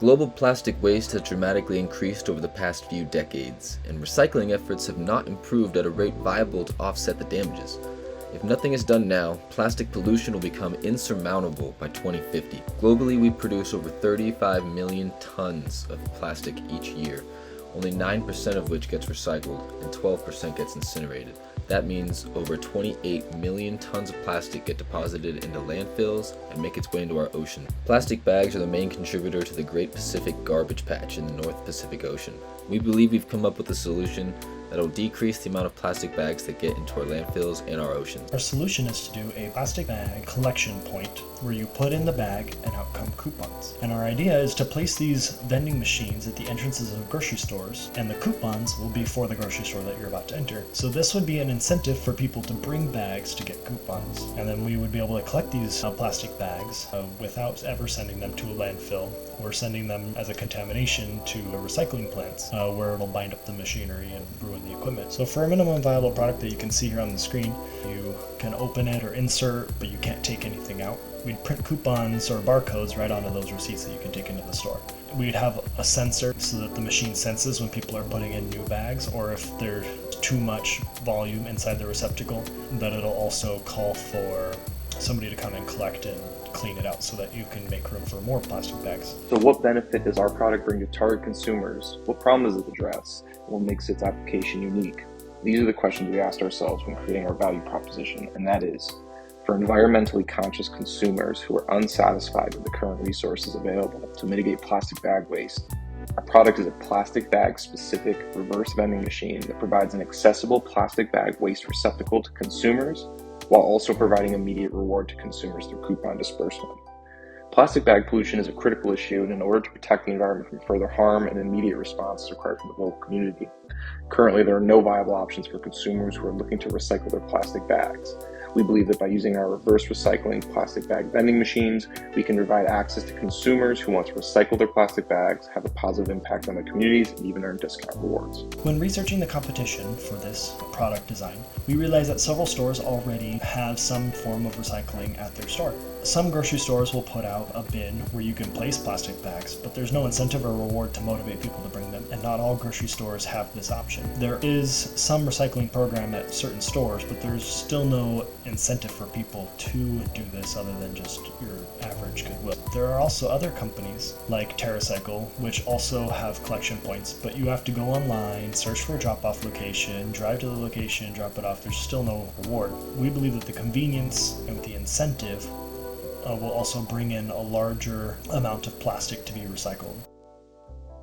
Global plastic waste has dramatically increased over the past few decades, and recycling efforts have not improved at a rate viable to offset the damages. If nothing is done now, plastic pollution will become insurmountable by 2050. Globally, we produce over 35 million tons of plastic each year, only 9% of which gets recycled and 12% gets incinerated. That means over 28 million tons of plastic get deposited into landfills and make its way into our ocean. Plastic bags are the main contributor to the Great Pacific Garbage Patch in the North Pacific Ocean. We believe we've come up with a solution that will decrease the amount of plastic bags that get into our landfills and our oceans. Our solution is to do a plastic bag collection point where you put in the bag and out come coupons. And our idea is to place these vending machines at the entrances of grocery stores, and the coupons will be for the grocery store that you're about to enter. So this would be an incentive for people to bring bags to get coupons. And then we would be able to collect these plastic bags without ever sending them to a landfill or sending them as a contamination to recycling plants where it'll bind up the machinery and ruin the equipment. So for a minimum viable product that you can see here on the screen, you can open it or insert, but you can't take anything out. We'd print coupons or barcodes right onto those receipts that you can take into the store. We'd have a sensor so that the machine senses when people are putting in new bags, or if there's too much volume inside the receptacle, that it'll also call for somebody to come and collect and clean it out so that you can make room for more plastic bags. So what benefit does our product bring to target consumers? What problem does it address? What makes its application unique? These are the questions we asked ourselves when creating our value proposition, and that is, for environmentally conscious consumers who are unsatisfied with the current resources available to mitigate plastic bag waste, our product is a plastic bag specific reverse vending machine that provides an accessible plastic bag waste receptacle to consumers while also providing immediate reward to consumers through coupon disbursement. Plastic bag pollution is a critical issue, and in order to protect the environment from further harm, an immediate response is required from the local community. Currently, there are no viable options for consumers who are looking to recycle their plastic bags. We believe that by using our reverse recycling plastic bag vending machines, we can provide access to consumers who want to recycle their plastic bags, have a positive impact on their communities, and even earn discount rewards. When researching the competition for this product design, we realized that several stores already have some form of recycling at their store. Some grocery stores will put out a bin where you can place plastic bags, but there's no incentive or reward to motivate people to bring them, and not all grocery stores have this option. There is some recycling program at certain stores, but there's still no incentive for people to do this other than just your average Goodwill. There are also other companies like TerraCycle, which also have collection points, but you have to go online, search for a drop-off location, drive to the location, drop it off. There's still no reward. We believe that the convenience and the incentive will also bring in a larger amount of plastic to be recycled.